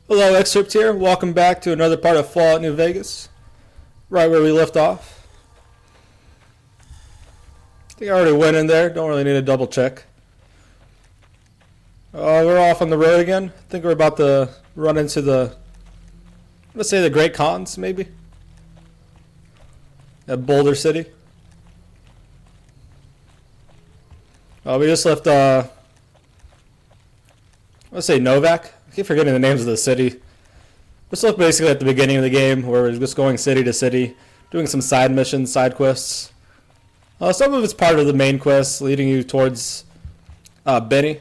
Hello, Excerpt here. Welcome back to another part of Fallout New Vegas, right where we left off. I think I already went in there. Don't really need a double check. We're off on the road again. I think we're about to run into let's say the Great Kahns, maybe? At Boulder City. We just left, let's say Novak. I keep forgetting the names of the city. Just look basically at the beginning of the game where we're just going city to city, doing some side missions, side quests. Some of it's part of the main quest leading you towards Benny.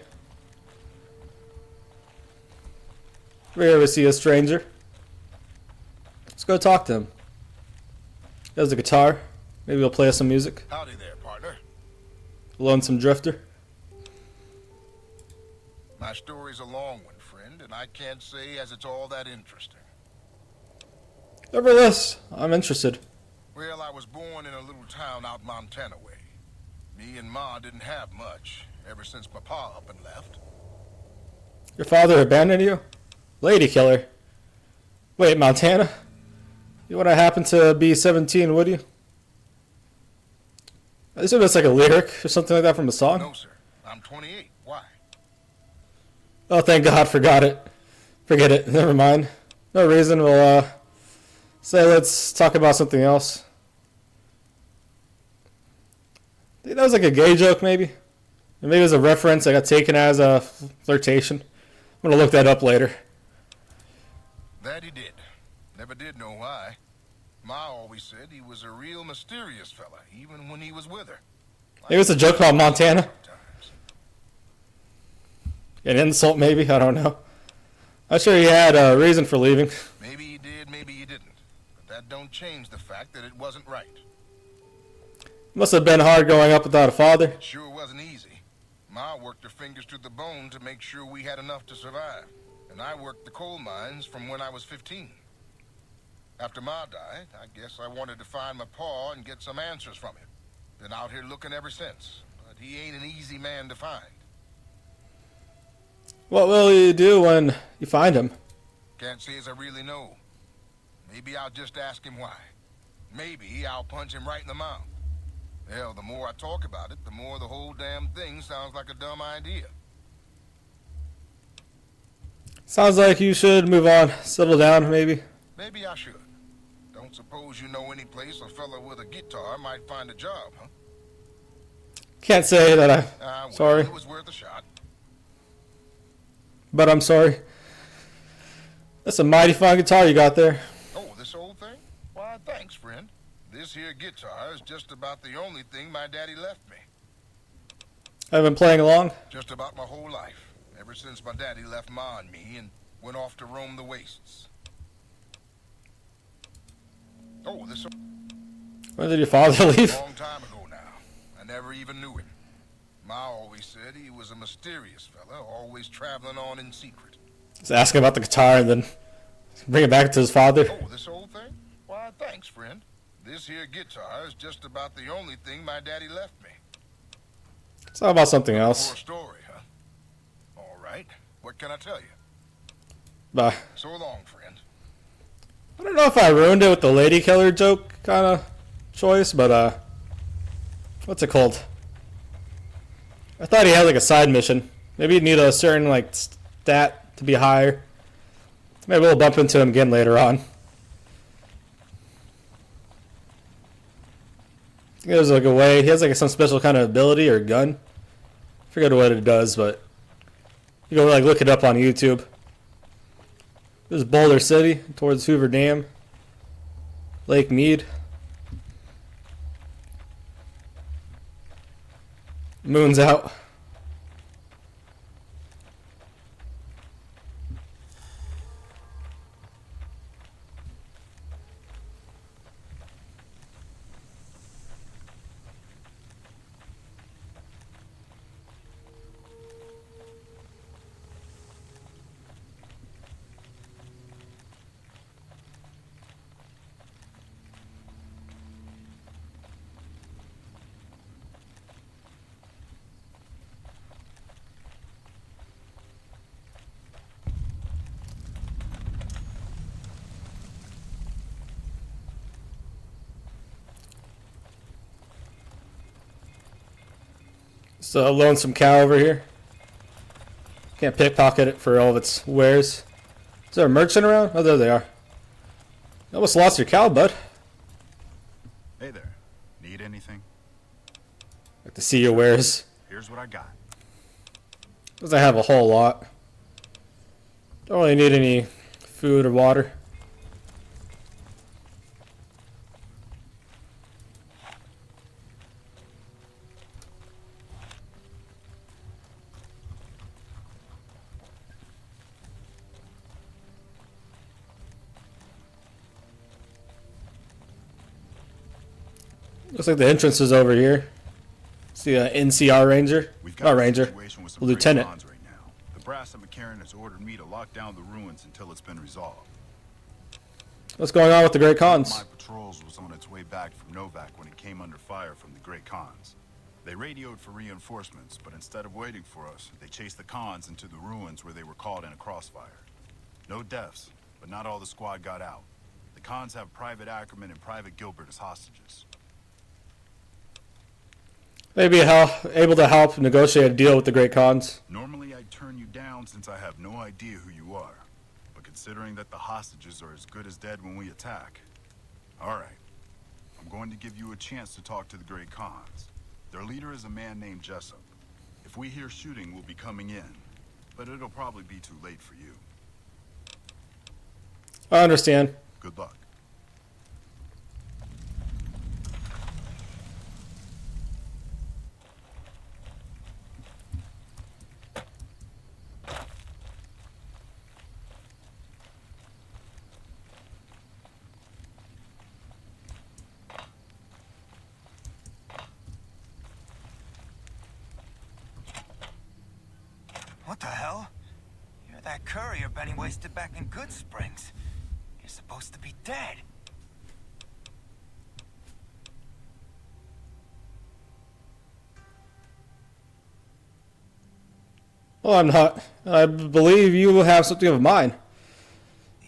If we ever see a stranger, let's go talk to him. He has a guitar. Maybe he'll play us some music. Howdy there, partner. Lonesome Drifter. My story's a long one, friend, and I can't say as it's all that interesting. Nevertheless, I'm interested. Well, I was born in a little town out Montana way. Me and Ma didn't have much, ever since my pa up and left. Your father abandoned you? Lady killer. Wait, Montana? You wouldn't happen to be 17, would you? I assume that's like a lyric or something like that from a song? No, sir. I'm 28. Why? Oh, thank God, forgot it. Forget it. Never mind. No reason. We'll, let's talk about something else. I think that was like a gay joke, maybe? Or maybe it was a reference I got taken as a flirtation. I'm going to look that up later. That he did. Never did know why. Ma always said he was a real mysterious fella, even when he was with her. Maybe it was a joke about Montana. An insult, maybe? I don't know. I'm sure he had a reason for leaving. Maybe he did, maybe he didn't. But that don't change the fact that it wasn't right. Must have been hard growing up without a father. It sure wasn't easy. Ma worked her fingers to the bone to make sure we had enough to survive. And I worked the coal mines from when I was 15. After Ma died, I guess I wanted to find my pa and get some answers from him. Been out here looking ever since. But he ain't an easy man to find. What will you do when you find him? Can't say as I really know. Maybe I'll just ask him why. Maybe I'll punch him right in the mouth. Hell, the more I talk about it, the more the whole damn thing sounds like a dumb idea. Sounds like you should move on. Settle down, maybe. Maybe I should. Don't suppose you know any place a fella with a guitar might find a job, huh? Can't say that Well, sorry. It was worth a shot. But I'm sorry. That's a mighty fine guitar you got there. Oh, this old thing? Why, thanks, friend. This here guitar is just about the only thing my daddy left me. I've been playing along. Just about my whole life. Ever since my daddy left Ma and me and went off to roam the wastes. Oh, this When did your father leave? a long time ago now. I never even knew him. Ma always said he was a mysterious fella, always traveling on in secret. Just ask him about the guitar and then bring it back to his father. Oh, this old thing? Why, thanks, friend. This here guitar is just about the only thing my daddy left me. It's not about something For else. a story, huh? All right. What can I tell you? But So long, friend. I don't know if I ruined it with the lady killer joke kind of choice, but what's it called? I thought he had like a side mission. Maybe he'd need a certain like stat to be higher. Maybe we'll bump into him again later on. I think there's like a way. He has like some special kind of ability or gun. I forget what it does, but you can like look it up on YouTube. This is Boulder City towards Hoover Dam, Lake Mead. Moon's out. It's a lonesome cow over here. Can't pickpocket it for all of its wares. Is there a merchant around? Oh, there they are. You almost lost your cow, bud. Hey there. Need anything? Like to see your wares. Here's what I got. Because I have a whole lot. Don't really need any food or water. Looks like the entrance is over here. See an NCR ranger? We've Not got a ranger. situation with some Lieutenant. Kahns right now. The brass at McCarran has ordered me to lock down the ruins until it's been resolved. What's going on with the Great One of Kahns? my patrols was on its way back from Novak when it came under fire from the Great Kahns. They radioed for reinforcements, but instead of waiting for us, they chased the Kahns into the ruins where they were caught in a crossfire. No deaths, but not all the squad got out. The Kahns have Private Ackerman and Private Gilbert as hostages. Maybe able to help negotiate a deal with the Great Kahns. Normally I'd turn you down since I have no idea who you are. But considering that the hostages are as good as dead when we attack. Alright. I'm going to give you a chance to talk to the Great Kahns. Their leader is a man named Jessup. If we hear shooting, we'll be coming in. But it'll probably be too late for you. I understand. Good luck. What the hell? You're that courier Benny wasted back in Good Springs. You're supposed to be dead. Well, I'm not. I believe you will have something of mine.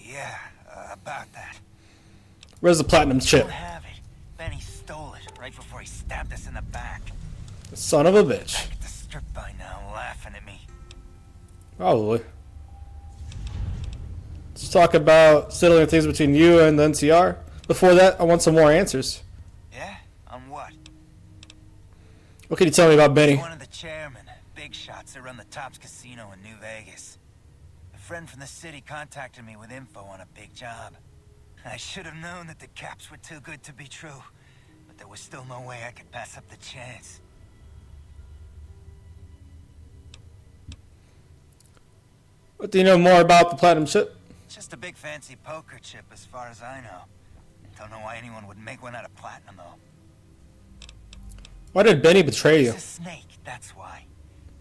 Yeah, about that. Where's the platinum chip? Don't have it. Benny stole it right before he stabbed us in the back. Son of a bitch. Back at the strip by now, laughing at me. Probably. Let's talk about settling things between you and the NCR. Before that, I want some more answers. Yeah? On what? What can you tell me about Benny? One of the chairmen, big shots that run the Tops Casino in New Vegas. A friend from the city contacted me with info on a big job. I should have known that the caps were too good to be true, but there was still no way I could pass up the chance. What do you know more about the platinum chip? Just a big fancy poker chip as far as I know. Don't know why anyone would make one out of platinum though. Why did Benny betray you? He's a snake, that's why.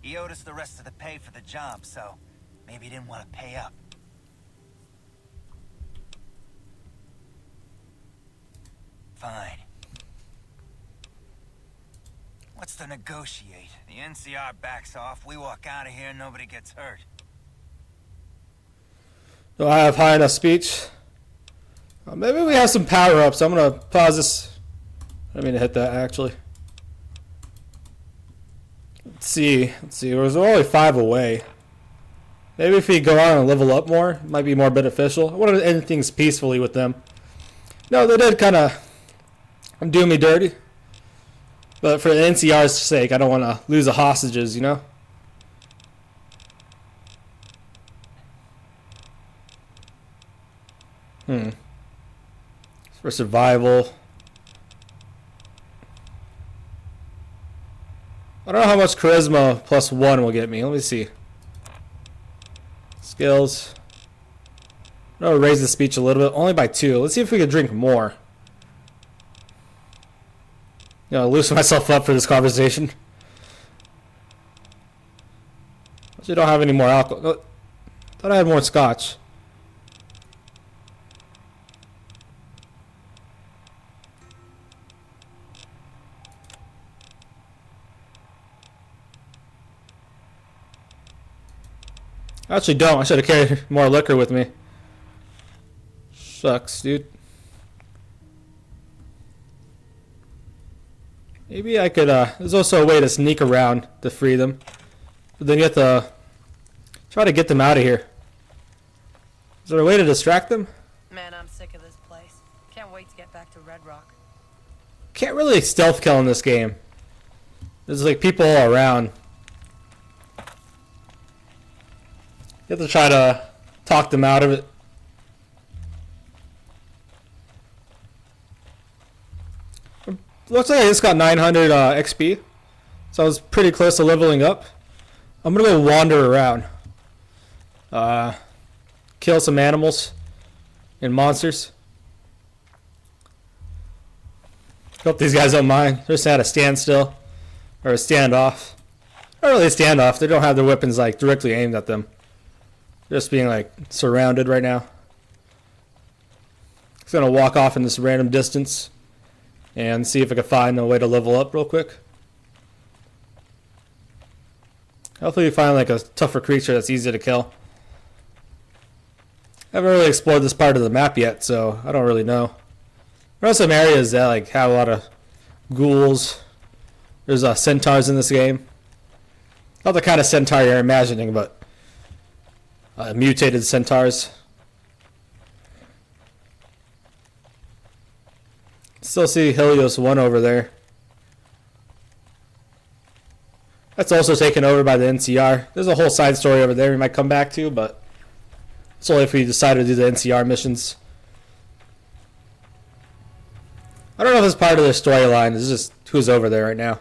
He owed us the rest of the pay for the job, so maybe he didn't want to pay up. Fine. What's to negotiate? The NCR backs off, we walk out of here, nobody gets hurt. Do I have high enough speech? Maybe we have some power-ups. I'm going to pause this. I didn't mean to hit that, actually. Let's see. We're only 5 away. Maybe if we go on and level up more, it might be more beneficial. I want to end things peacefully with them. No, they did kind of do me dirty. But for the NCR's sake, I don't want to lose the hostages, you know? For survival. I don't know how much charisma +1 will get me. Let me see. Skills. I'm going to raise the speech a little bit. Only by 2. Let's see if we can drink more. You know, loosen myself up for this conversation. Actually, don't have any more alcohol. Thought I had more scotch. I actually don't. I should have carried more liquor with me. Shucks, dude. Maybe I could, there's also a way to sneak around to free them. But then you have to try to get them out of here. Is there a way to distract them? Man, I'm sick of this place. Can't wait to get back to Red Rock. Can't really stealth kill in this game. There's like people all around. You have to try to talk them out of it. Looks like I just got 900 XP. So I was pretty close to leveling up. I'm gonna go wander around. Kill some animals and monsters. Hope these guys don't mind. They're just at a standstill. Or a standoff. Not really a standoff. They don't have their weapons like directly aimed at them. They're just being like surrounded right now. Just gonna walk off in this random distance and see if I can find a way to level up real quick. Hopefully we find like a tougher creature that's easy to kill. I haven't really explored this part of the map yet, so I don't really know. There are some areas that like have a lot of ghouls. There's centaurs in this game. Not the kind of centaur you're imagining, but mutated centaurs. Still see Helios 1 over there. That's also taken over by the NCR. There's a whole side story over there we might come back to, but it's only if we decide to do the NCR missions. I don't know if it's part of their storyline. It's just who's over there right now.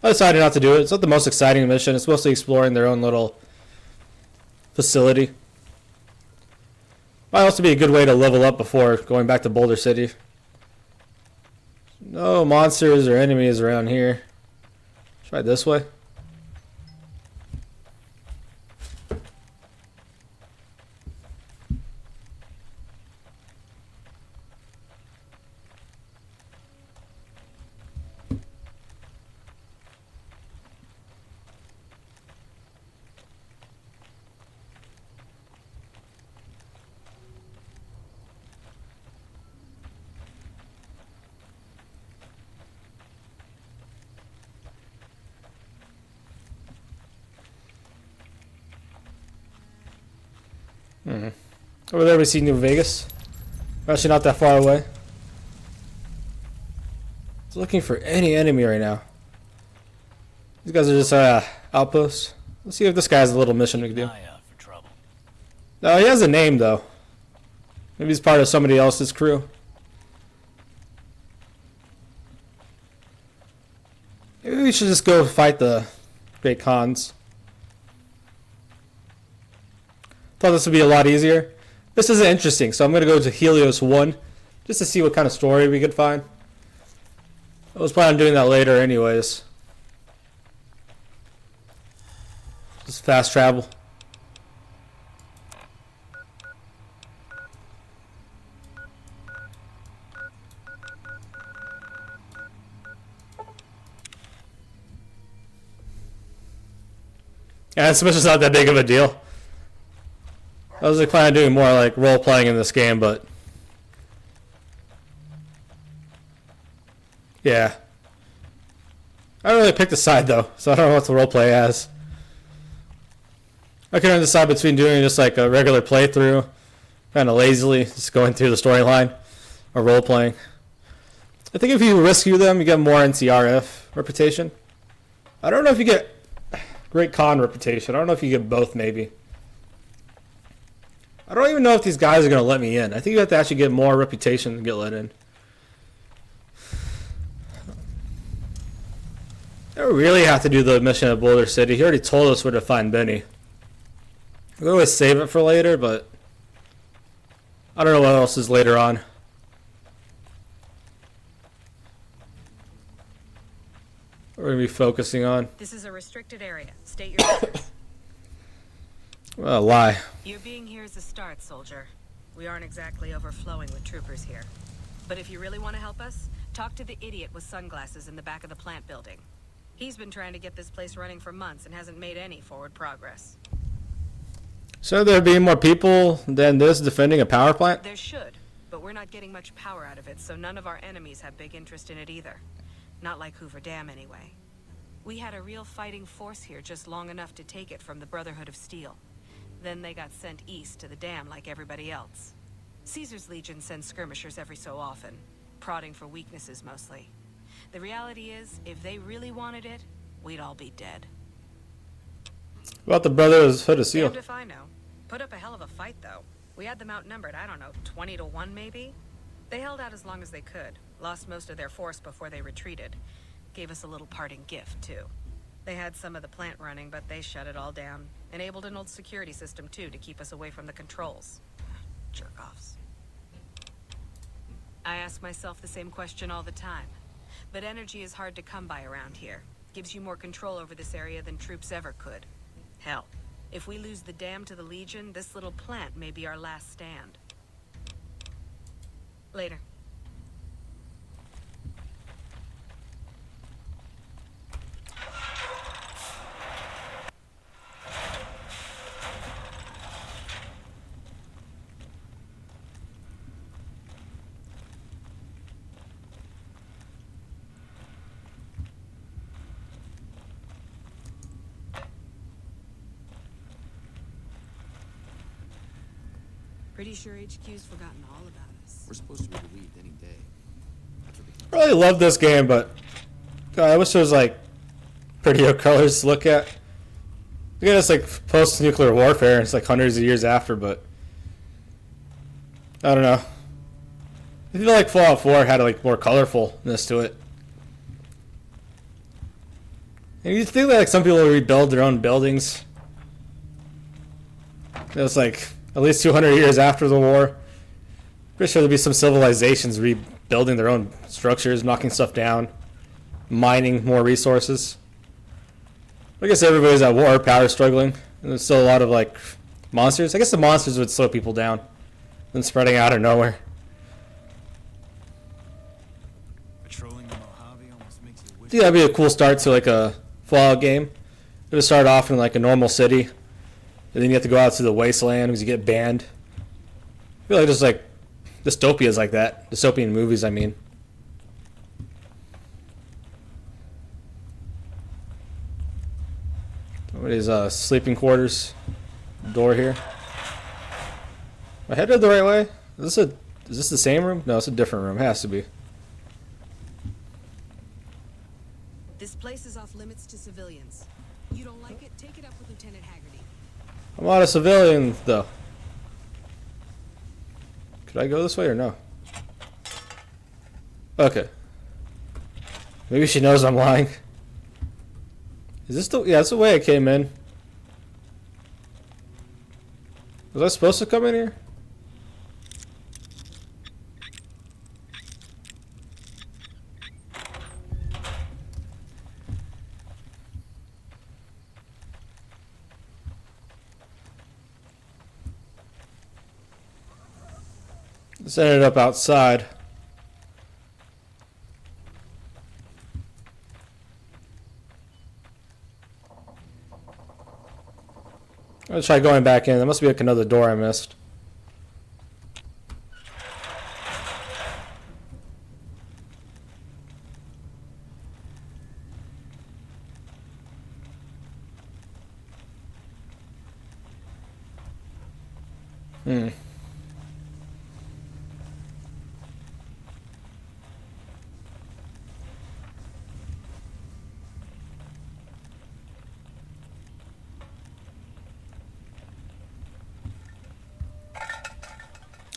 I decided not to do it. It's not the most exciting mission. It's mostly exploring their own little facility. Might also be a good way to level up before going back to Boulder City. No monsters or enemies around here. Try this way. Over there we see New Vegas. We're actually not that far away. It's looking for any enemy right now. These guys are just outposts. Let's see if this guy has a little mission we can do. For trouble. No, he has a name though. Maybe he's part of somebody else's crew. Maybe we should just go fight the great Kahns. Thought this would be a lot easier. This isn't interesting, so I'm going to go to Helios 1 just to see what kind of story we could find. I was planning on doing that later anyways. Just fast travel. Yeah, this mission's not that big of a deal. I was like planning on doing more like role playing in this game, but yeah, I don't really picked a side though, so I don't know what the role play as. I can decide between doing just like a regular playthrough, kind of lazily, just going through the storyline, or role playing. I think if you rescue them, you get more NCRF reputation. I don't know if you get Great Khan reputation. I don't know if you get both, maybe. I don't even know if these guys are going to let me in. I think you have to actually get more reputation to get let in. I don't really have to do the mission at Boulder City. He already told us where to find Benny. We could always save it for later, but I don't know what else is later on. We're going to be focusing on. This is a restricted area. State your orders. Well, lie. Your being here is a start, soldier. We aren't exactly overflowing with troopers here. But if you really want to help us, talk to the idiot with sunglasses in the back of the plant building. He's been trying to get this place running for months and hasn't made any forward progress. So there being more people than this defending a power plant? There should, but but we're not getting much power out of it, so none of our enemies have big interest in it either. Not like Hoover Dam, anyway. We had a real fighting force here just long enough to take it from the Brotherhood of Steel. Then they got sent east to the dam like everybody else. Caesar's Legion sends skirmishers every so often, prodding for weaknesses mostly. The reality is, if they really wanted it, we'd all be dead. About the Brotherhood of Steel. Damned if I know. Put up a hell of a fight, though. We had them outnumbered, I don't know, 20 to 1 maybe? They held out as long as they could, lost most of their force before they retreated. Gave us a little parting gift, too. They had some of the plant running, but they shut it all down. Enabled an old security system, too, to keep us away from the controls. Jerk-offs. I ask myself the same question all the time. But energy is hard to come by around here. Gives you more control over this area than troops ever could. Hell, if we lose the dam to the Legion, this little plant may be our last stand. Later. Pretty sure HQ's forgotten all about us. We're supposed to be relieved any day. I really love this game, but God, I wish there was like prettier colors to look at. Again, it's like post-nuclear warfare, and it's like hundreds of years after, but I don't know. I feel like Fallout 4 had like more colorfulness to it. And you think that like some people rebuild their own buildings. It was like at least 200 years after the war. Pretty sure there'll be some civilizations rebuilding their own structures, knocking stuff down, mining more resources. I guess everybody's at war, power struggling, and there's still a lot of like monsters. I guess the monsters would slow people down than spreading out of nowhere. Patrolling the Mojave almost makes you wish. Yeah, that'd be a cool start to like a Fallout game. It would start off in like a normal city, and then you have to go out to the wasteland because you get banned. I feel like there's like dystopias like that. Dystopian movies, I mean. Somebody's sleeping quarters door here. Am I headed the right way? Is this the same room? No, it's a different room. It has to be. This place is off limits to civilians. You don't like it? Take it up with Lieutenant Haggerty. I'm not a civilian, though. Could I go this way or no? Okay. Maybe she knows I'm lying. Is this the... Yeah, that's the way I came in. Was I supposed to come in here? This ended up outside. Let's try going back in. There must be like another door I missed.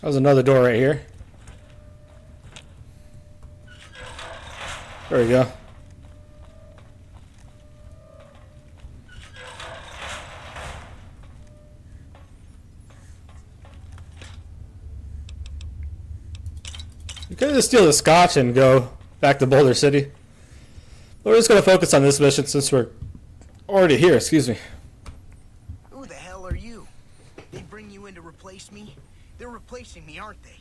There's another door right here. There we go. You could just steal the scotch and go back to Boulder City. But we're just going to focus on this mission since we're already here. Excuse me. Who the hell are you? They bring you in to replace me? They're replacing me, aren't they?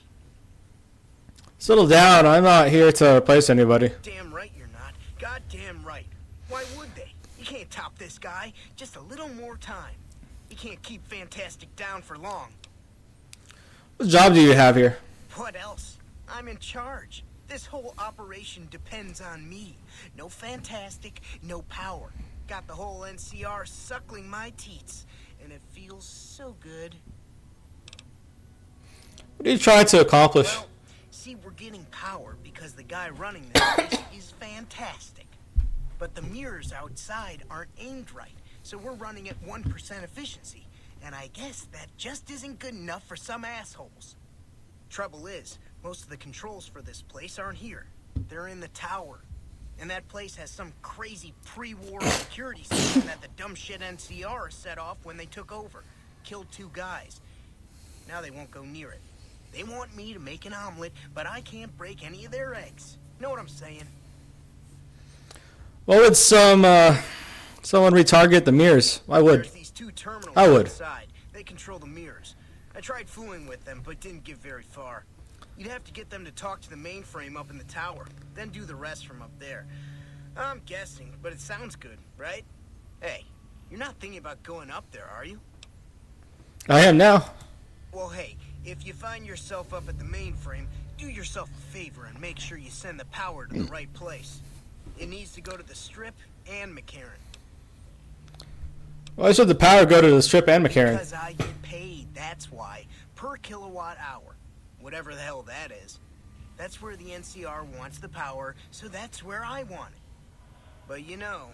Settle down. I'm not here to replace anybody. Damn right you're not. Goddamn right. Why would they? You can't top this guy. Just a little more time. You can't keep Fantastic down for long. What job do you have here? What else? I'm in charge. This whole operation depends on me. No fantastic, no power. Got the whole NCR suckling my teats, and it feels so good. What are you trying to accomplish? Well, see, we're getting power because the guy running this place is fantastic. But the mirrors outside aren't aimed right, so we're running at 1% efficiency. And I guess that just isn't good enough for some assholes. Trouble is, most of the controls for this place aren't here. They're in the tower. And that place has some crazy pre-war security system that the dumb shit NCR set off when they took over. Killed 2 guys. Now they won't go near it. They want me to make an omelet, but I can't break any of their eggs. Know what I'm saying? What would someone retarget the mirrors? I would. There's these 2 terminals I would. outside. They control the mirrors. I tried fooling with them, but didn't get very far. You'd have to get them to talk to the mainframe up in the tower, then do the rest from up there. I'm guessing, but it sounds good, right? Hey, you're not thinking about going up there, are you? I am now. Well, hey, if you find yourself up at the mainframe, do yourself a favor and make sure you send the power to the right place. It needs to go to the Strip and McCarran. Why should the power go to the Strip and McCarran? Because I get paid, that's why. Per kilowatt hour. Whatever the hell that is. That's where the NCR wants the power, so that's where I want it. But you know,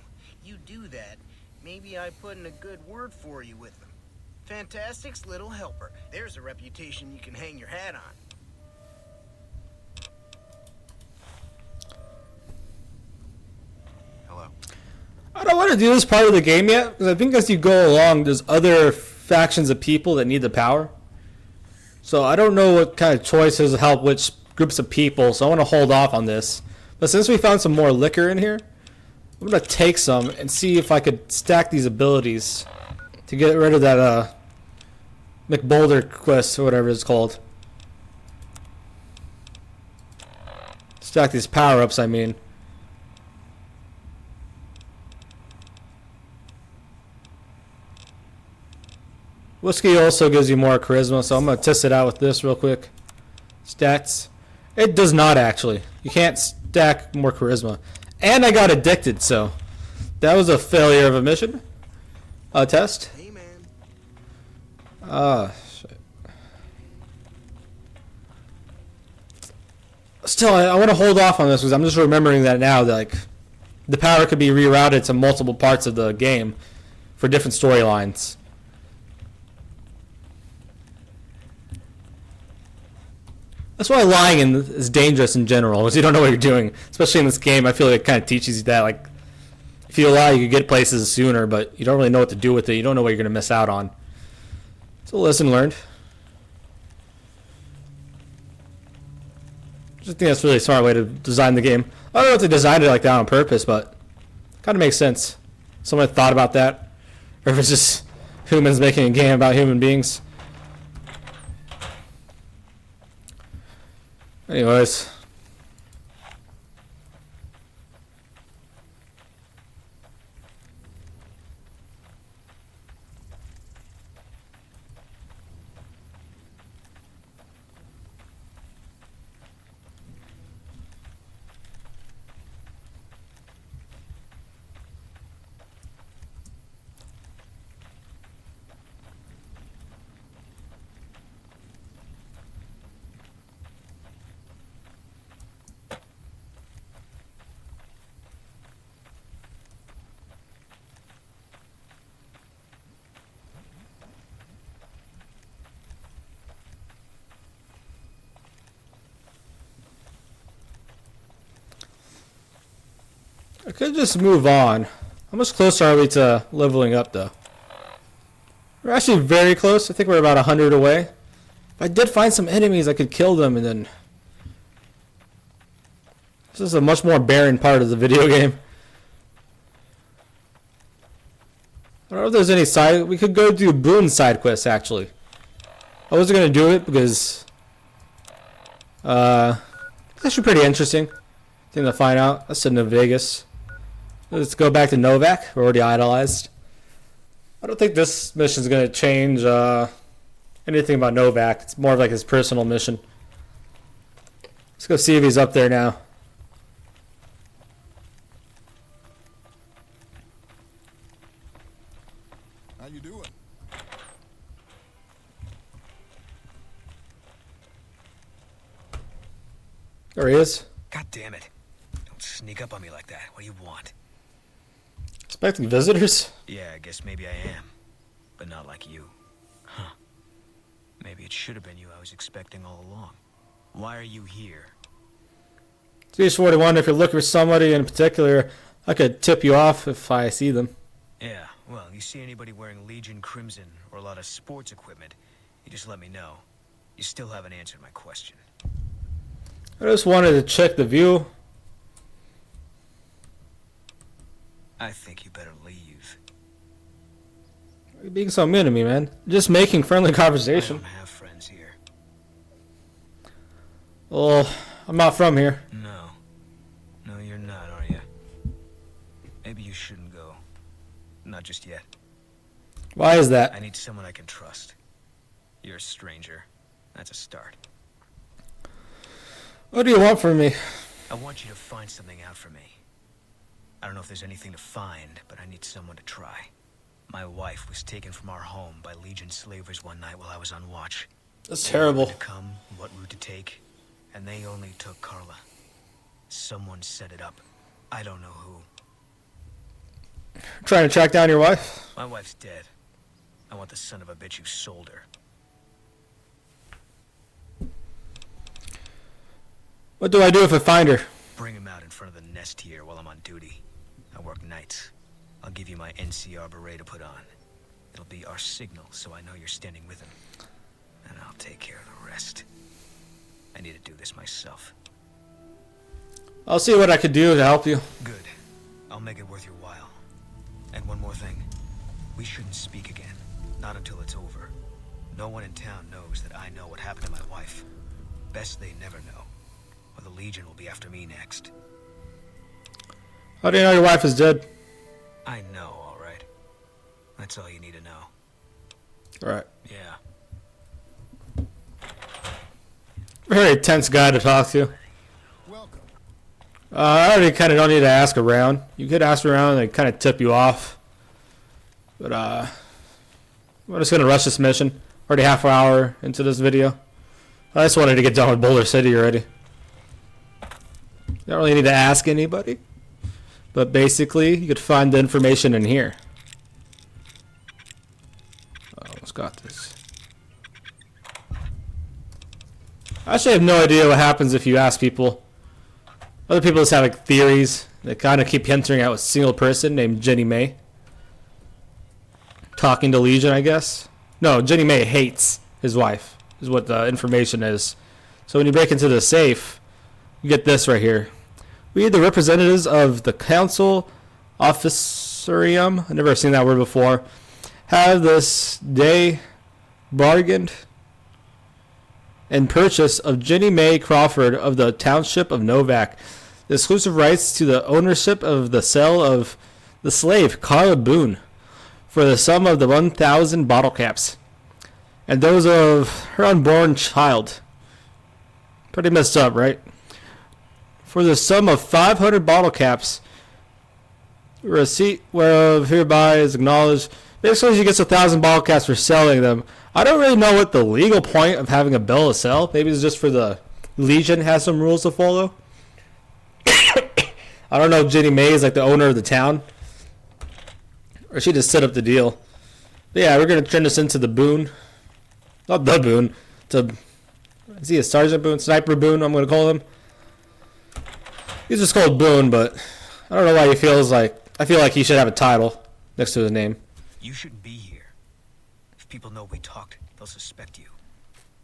you do that, maybe I put in a good word for you with them. Fantastic's little helper. There's a reputation you can hang your hat on. Hello. I don't want to do this part of the game yet, because I think as you go along, there's other factions of people that need the power. So I don't know what kind of choices help which groups of people, so I want to hold off on this. But since we found some more liquor in here, I'm going to take some and see if I could stack these abilities to get rid of that McBoulder quest or whatever it's called. Stack these power-ups, I mean. Whiskey also gives you more charisma, so I'm going to test it out with this real quick. Stats. It does not actually. You can't stack more charisma. And I got addicted, so that was a failure of a mission. A test. Hey, man. Shit. Still, I want to hold off on this because I'm just remembering that now. That, like, the power could be rerouted to multiple parts of the game for different storylines. That's why lying is dangerous in general, because you don't know what you're doing. Especially in this game, I feel like it kind of teaches you that, like, if you lie, you can get places sooner, but you don't really know what to do with it. You don't know what you're going to miss out on. It's a lesson learned. I just think that's a really smart way to design the game. I don't know if they designed it like that on purpose, but it kind of makes sense. Someone thought about that. Or if it's just humans making a game about human beings. Anyways. I could just move on. How much closer are we to leveling up, though? We're actually very close. I think we're about 100 away. If I did find some enemies, I could kill them, and then... This is a much more barren part of the video game. I don't know if there's any side... We could go do Boone side quests, actually. I wasn't going to do it because... it's actually pretty interesting thing to find out. That's in New Vegas. Let's go back to Novak. We're already idolized. I don't think this mission is going to change anything about Novak. It's more of like his personal mission. Let's go see if he's up there now. How you doing? There he is. God damn it. Don't sneak up on me like that. What do you want? Expecting visitors? Yeah, I guess maybe I am. But not like you. Huh. Maybe it should have been you I was expecting all along. Why are you here? Just wondering if you're looking for somebody in particular, I could tip you off if I see them. Yeah, well, you see anybody wearing Legion Crimson or a lot of sports equipment, you just let me know. You still haven't answered my question. I just wanted to check the view. I think you better leave. Why are you being so mean to me, man? Just making friendly I conversation. don't have friends here. Well, I'm not from here. No. No, you're not, are you? Maybe you shouldn't go. Not just yet. Why is that? I need someone I can trust. You're a stranger. That's a start. What do you want from me? I want you to find something out for me. I don't know if there's anything to find, but I need someone to try. My wife was taken from our home by Legion slavers one night while I was on watch. That's They knew terrible. when to come, what route to take, and they only took Carla. Someone set it up. I don't know who. Trying to track down your wife? My wife's dead. I want the son of a bitch who sold her. What do I do if I find her? Bring him out in front of the nest here while I'm on duty. I work nights. I'll give you my NCR beret to put on. It'll be our signal, so I know you're standing with him. And I'll take care of the rest. I need to do this myself. I'll see what I could do to help you. Good. I'll make it worth your while. And one more thing. We shouldn't speak again. Not until it's over. No one in town knows that I know what happened to my wife. Best they never know. Or the Legion will be after me next. How do you know your wife is dead? I know, all right. That's all you need to know. Alright. Yeah. Very tense guy to talk to. Welcome. I already kind of don't need to ask around. You could ask around and they kind of tip you off. But, I'm just going to rush this mission. Already half an hour into this video. I just wanted to get done with Boulder City already. Don't really need to ask anybody. But basically, you could find the information in here. I almost got this. I actually have no idea what happens if you ask people. Other people just have like theories. They kind of keep hinting at a single person named Jenny May. Talking to Legion, I guess. No, Jenny May hates his wife, is what the information is. So when you break into the safe, you get this right here. We, the representatives of the council officerium, I've never seen that word before, have this day bargained and purchase of Jenny May Crawford of the township of Novak, the exclusive rights to the ownership of the cell of the slave Carla Boone for the sum of the 1,000 bottle caps and those of her unborn child. Pretty messed up, right? For the sum of 500 bottle caps, receipt whereof hereby is acknowledged. Basically, she gets 1,000 bottle caps for selling them. I don't really know what the legal point of having a bill to sell. Maybe it's just for the Legion has some rules to follow. I don't know if Jenny May is like the owner of the town. Or she just set up the deal. But yeah, we're going to turn this into the Boone. Not the Boone. Is he a Sergeant Boone? Sniper Boone, I'm going to call him. He's just called Boone, but I don't know why he feels like... I feel like he should have a title next to his name. You shouldn't be here. If people know we talked, they'll suspect you.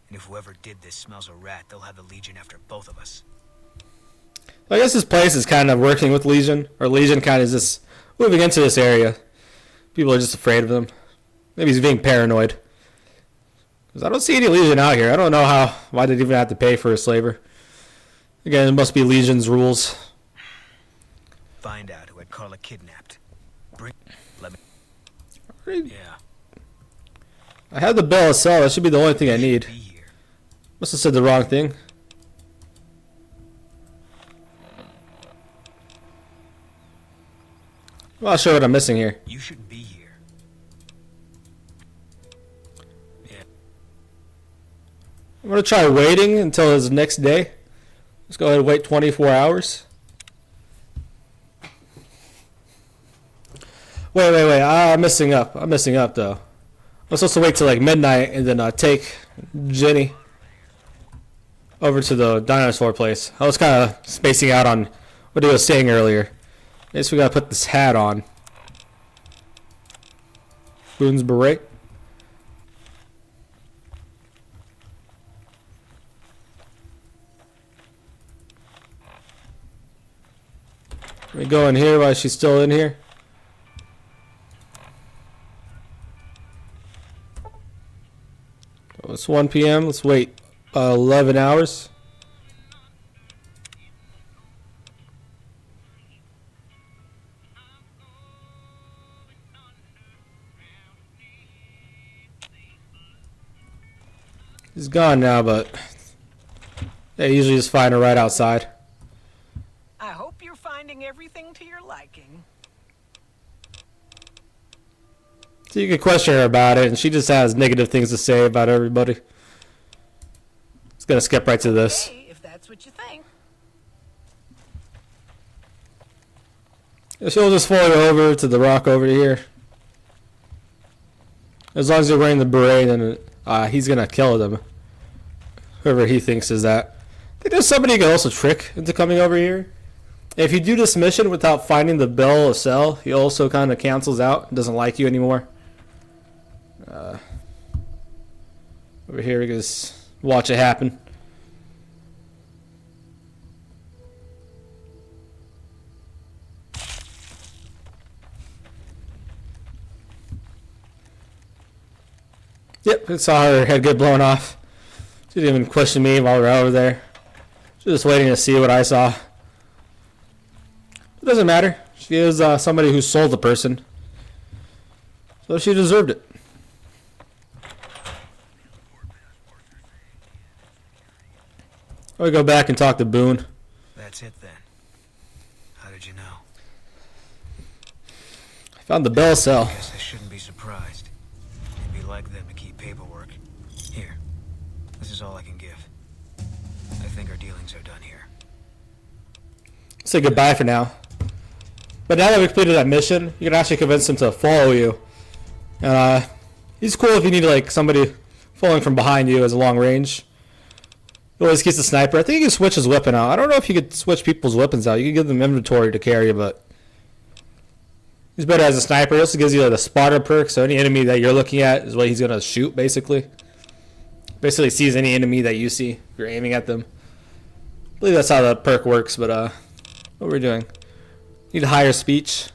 And if whoever did this smells a rat, they'll have the Legion after both of us. I guess this place is kind of working with Legion, or Legion kind of is just moving into this area. People are just afraid of them. Maybe he's being paranoid. Because I don't see any Legion out here. I don't know why they'd even have to pay for a slaver. Again, it must be Legion's rules. Find out who had Carla kidnapped. Let me... Yeah. I have the bill of sale. That should be the only thing I need. Be here. Must have said the wrong thing. I'm not sure what I'm missing here. You shouldn't be here. Yeah. I'm gonna try waiting until his next day. Let's go ahead and wait 24 hours. Wait. I'm messing up. Though. I'm supposed to wait till like midnight and then take Jenny over to the dinosaur place. I was kind of spacing out on what he was saying earlier. I guess we gotta put this hat on. Boone's beret. Let me go in here while she's still in here. Oh, it's 1 p.m. Let's wait 11 hours. He's gone now, but they usually just find her right outside. I hope you're finding everything to your liking. So you could question her about it, and she just has negative things to say about everybody. It's gonna skip right to this. Hey, if that's what you think. She'll just follow you over to the rock over here. As long as you're wearing the beret, then he's gonna kill them. Whoever he thinks is that. I think there's somebody you can also trick into coming over here. If you do this mission without finding the bell or cell, he also kind of cancels out and doesn't like you anymore. Over here, we can just watch it happen. Yep, I saw her head get blown off. She didn't even question me while we were over there. She was just waiting to see what I saw. It doesn't matter. She is somebody who sold the person. So she deserved it. We go back and talk to Boone. That's it then. How did you know? I found the bell cell. Guess I shouldn't be surprised. It'd be like them to keep paperwork. Here. This is all I can give. I think our dealings are done here. Say goodbye for now. But now that we completed that mission, you can actually convince him to follow you. And he's cool if you need like somebody following from behind you as a long range. He always keeps the sniper. I think you can switch his weapon out. I don't know if you could switch people's weapons out. You can give them inventory to carry, but he's better as a sniper. He also gives you the spotter perk, so any enemy that you're looking at is what he's gonna shoot. Basically sees any enemy that you see if you're aiming at them. I believe that's how the perk works. But what we're doing? Need higher speech.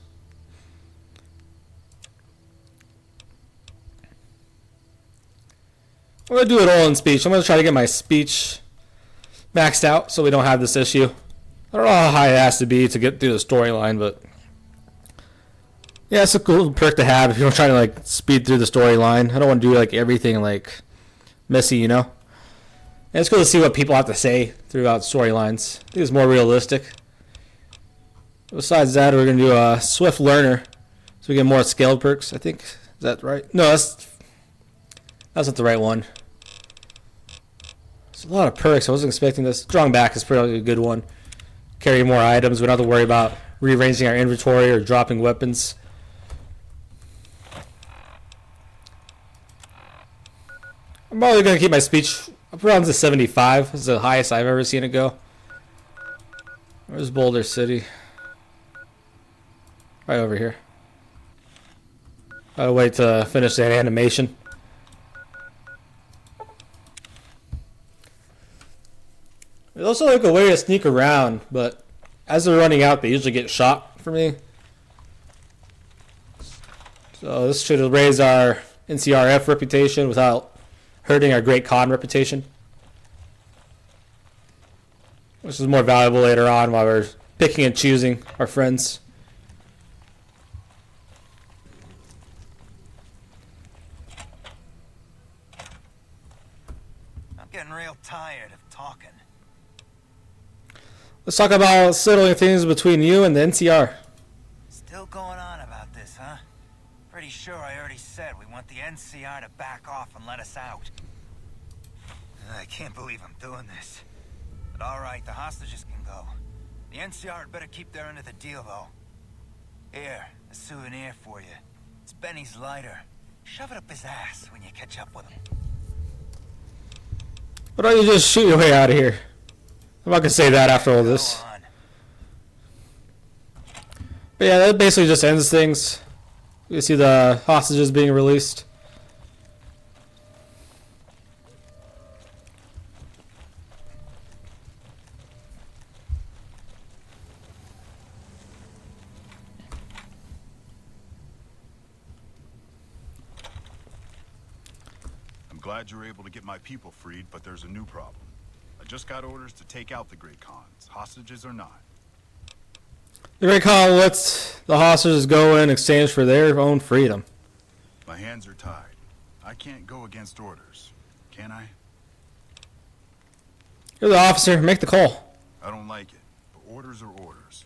I'm gonna do it all in speech. I'm gonna try to get my speech maxed out so we don't have this issue. I don't know how high it has to be to get through the storyline, but yeah, it's a cool perk to have if you're trying to like speed through the storyline. I don't want to do like everything like messy, you know. And it's cool to see what people have to say throughout storylines. I think it's more realistic. Besides that, we're gonna do a swift learner, so we get more scaled perks. I think is that right? No, that's not the right one. There's a lot of perks. I wasn't expecting this. Drawing back is probably a good one. Carry more items. We don't have to worry about rearranging our inventory or dropping weapons. I'm probably going to keep my speech up around to 75. This is the highest I've ever seen it go. Where's Boulder City? Right over here. I'll wait to finish that animation. There's also like a way to sneak around, but as they're running out, they usually get shot for me. So this should raise our NCRF reputation without hurting our Great Khan reputation, which is more valuable later on while we're picking and choosing our friends. I'm getting real tired of talking. Let's talk about settling things between you and the NCR. Still going on said, we want the NCR to back off and let us out. I can't believe I'm doing this. But alright, the hostages can go. The NCR had better keep their end of the deal, though. Here, a souvenir for you. It's Benny's lighter. Shove it up his ass when you catch up with him. Why don't you just shoot your way out of here? I'm not gonna say that after all this. Go on. But yeah, that basically just ends things. You see the hostages being released. I'm glad you were able to get my people freed, but there's a new problem. I just got orders to take out the Great Kahns, hostages or not. The Great Khan lets the hostages go in exchange for their own freedom. My hands are tied. I can't go against orders, can I? You're the officer. Make the call. I don't like it, but orders are orders.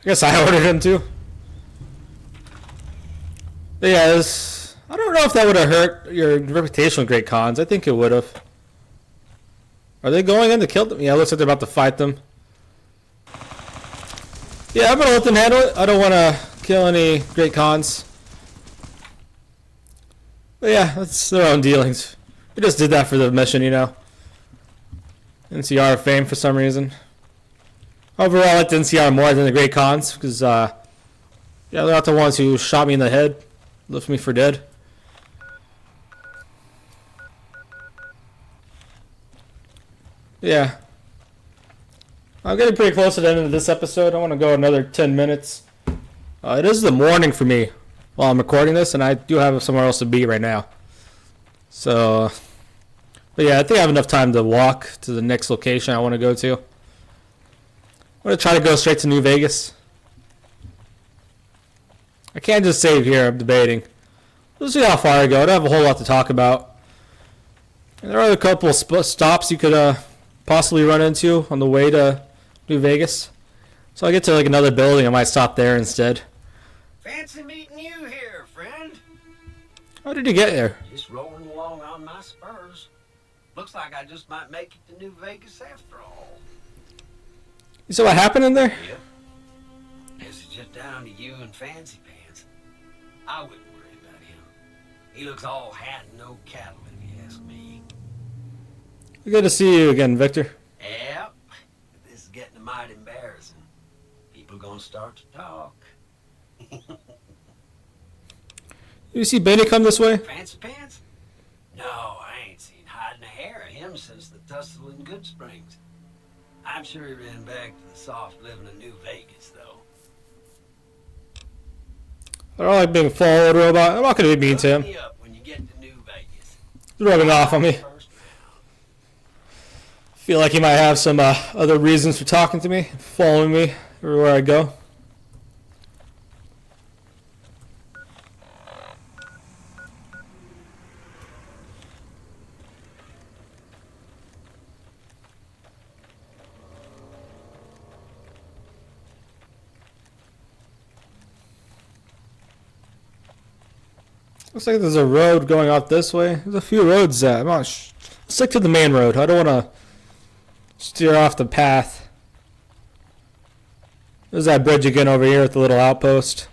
I guess I ordered him to. But yeah, I don't know if that would have hurt your reputation with Great Khans. I think it would have. Are they going in to kill them? Yeah, it looks like they're about to fight them. Yeah, I'm going to let them handle it. I don't want to kill any Great Khans. But yeah, that's their own dealings. We just did that for the mission, you know. NCR fame for some reason. Overall, I like the NCR more than the Great Khans because, yeah, they're not the ones who shot me in the head, left me for dead. Yeah. I'm getting pretty close to the end of this episode. I want to go another 10 minutes. It is the morning for me while I'm recording this, and I do have somewhere else to be right now. So, but yeah, I think I have enough time to walk to the next location I want to go to. I'm going to try to go straight to New Vegas. I can't just save here. I'm debating. We'll see how far I go. I don't have a whole lot to talk about. And there are a couple stops you could possibly run into on the way to New Vegas. So I get to like another building, I might stop there instead. Fancy meeting you here, friend. How did you get here? Just rolling along on my spurs. Looks like I just might make it to New Vegas after all. You saw what happened in there? Yep. Guess it's just down to you and Fancy Pants. I wouldn't worry about him. He looks all hat and no cattle, if you ask me. Good to see you again, Victor. Yep. This is getting mighty embarrassing. People gonna start to talk. You see Benny come this way? Fancy Pants? No, I ain't seen hiding a hair of him since the tussle in Good Springs. I'm sure he ran back to the soft living of New Vegas, though. I don't like being followed, robot. I'm not going to be mean to him. Look me up when you get to New Vegas. He's rubbing off on me. Feel like he might have some other reasons for talking to me, following me everywhere I go. Looks like there's a road going off this way. There's a few roads I'm not stick to the main road. I don't want to steer off the path. There's that bridge again over here with the little outpost.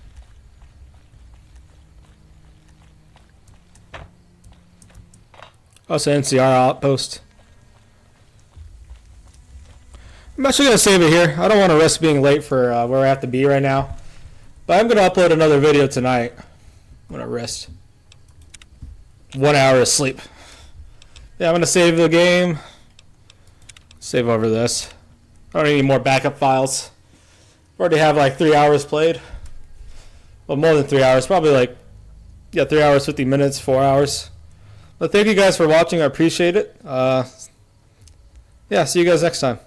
Also NCR outpost. I'm actually going to save it here. I don't want to risk being late for where I have to be right now. But I'm going to upload another video tonight. I'm going to rest. 1 hour of sleep. Yeah, I'm going to save the game. Save over this. I don't need any more backup files. I already have like 3 hours played. Well, more than 3 hours. Probably like, yeah, 3 hours, 50 minutes, 4 hours. But thank you guys for watching. I appreciate it. Yeah, see you guys next time.